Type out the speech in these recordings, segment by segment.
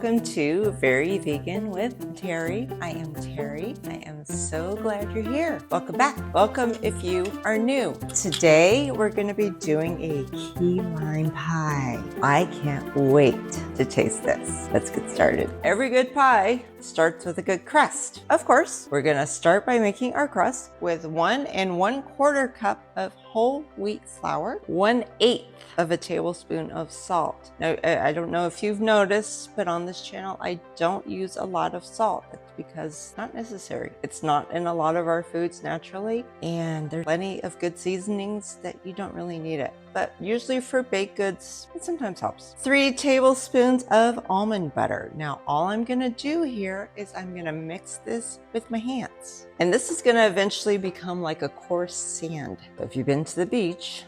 welcome to Very Vegan with Terry. I am Terry. I am so glad you're here. Welcome back. Welcome if you are new. Today we're going to be doing a key lime pie. I can't wait to taste this. Let's get started. Every good pie starts with a good crust. Of course, we're going to start by making our crust with 1 1/4 cup of whole wheat flour, 1/8 of a tablespoon of salt. Now, I don't know if you've noticed, but on this channel, I don't use a lot of salt. That's because it's not necessary. It's not in a lot of our foods naturally, and there's plenty of good seasonings that you don't really need it. But usually for baked goods, it sometimes helps. 3 tablespoons of almond butter. Now, all I'm gonna do here is I'm gonna mix this with my hands. And this is gonna eventually become like a coarse sand. So if you've been to the beach,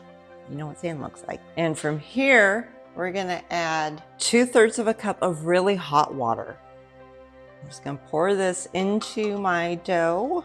you know what sand looks like. And from here, we're gonna add 2/3 of a cup of really hot water. I'm just gonna pour this into my dough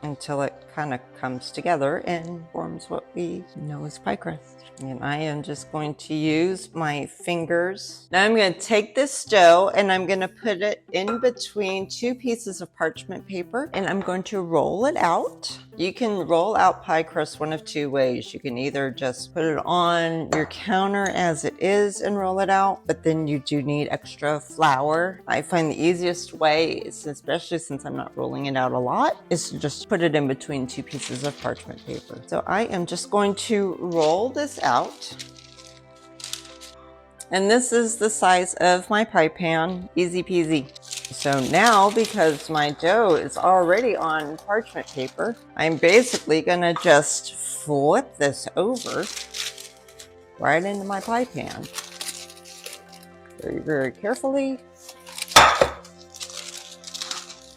until it kind of comes together and forms what we know as pie crust. And I am just going to use my fingers. Now I'm going to take this dough and I'm going to put it in between 2 pieces of parchment paper and I'm going to roll it out. You can roll out pie crust one of 2 ways. You can either just put it on your counter as it is and roll it out, but then you do need extra flour. I find the easiest way, especially since I'm not rolling it out a lot, is to just put it in between 2 pieces of parchment paper. So I am just going to roll this out. And this is the size of my pie pan, easy peasy. So now, because my dough is already on parchment paper, I'm basically gonna just flip this over right into my pie pan. Very, very carefully.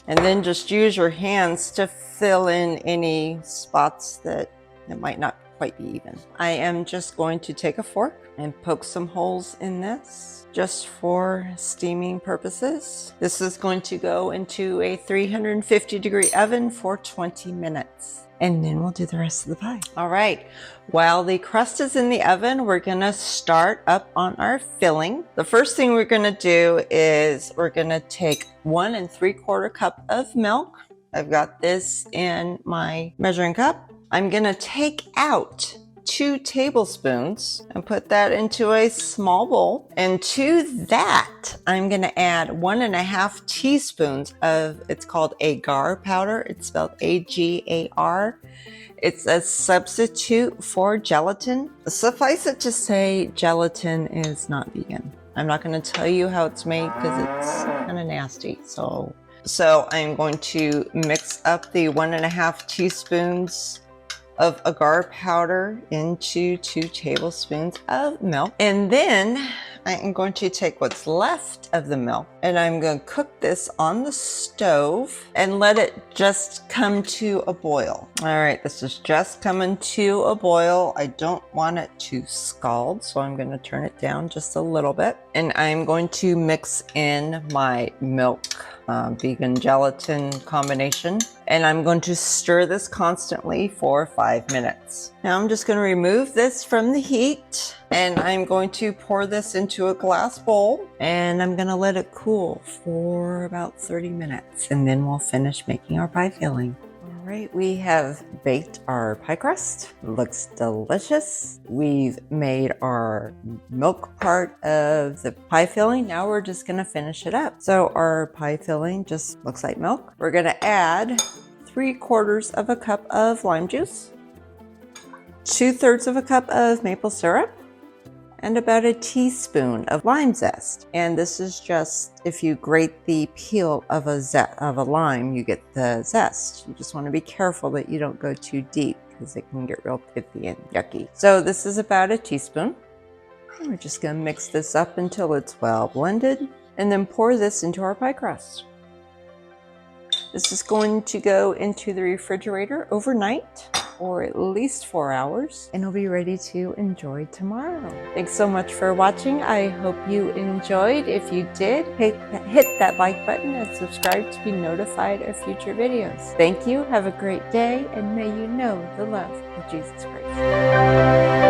And then just use your hands to fill in any spots that might not quite be even. I am just going to take a fork and poke some holes in this just for steaming purposes. This is going to go into a 350-degree oven for 20 minutes. And then we'll do the rest of the pie. All right, while the crust is in the oven, we're gonna start up on our filling. The first thing we're gonna do is we're gonna take 1 3/4 cup of milk. I've got this in my measuring cup. I'm gonna take out 2 tablespoons and put that into a small bowl. And to that, I'm gonna add 1 1/2 teaspoons of, it's called agar powder. It's spelled A-G-A-R. It's a substitute for gelatin. Suffice it to say, gelatin is not vegan. I'm not gonna tell you how it's made because it's kind of nasty. So I'm going to mix up the 1 1/2 teaspoons of agar powder into 2 tablespoons of milk. And then I am going to take what's left of the milk and I'm going to cook this on the stove and let it just come to a boil. All right, this is just coming to a boil. I don't want it to scald, so I'm going to turn it down just a little bit. And I'm going to mix in my milk vegan gelatin combination. And I'm going to stir this constantly for 5 minutes. Now I'm just going to remove this from the heat and I'm going to pour this into a glass bowl and I'm going to let it cool for about 30 minutes and then we'll finish making our pie filling. All right, we have baked our pie crust. It looks delicious. We've made our milk part of the pie filling. Now we're just gonna finish it up. So our pie filling just looks like milk. We're gonna add 3/4 of a cup of lime juice, 2/3 of a cup of maple syrup, and about a teaspoon of lime zest. And this is just, if you grate the peel of a lime, you get the zest. You just want to be careful that you don't go too deep because it can get real pithy and yucky. So this is about a teaspoon. We're just going to mix this up until it's well blended and then pour this into our pie crust. This is going to go into the refrigerator overnight or at least 4 hours, and it'll be ready to enjoy tomorrow. Thanks so much for watching. I hope you enjoyed. If you did, hit that like button and subscribe to be notified of future videos. Thank you, have a great day, and may you know the love of Jesus Christ.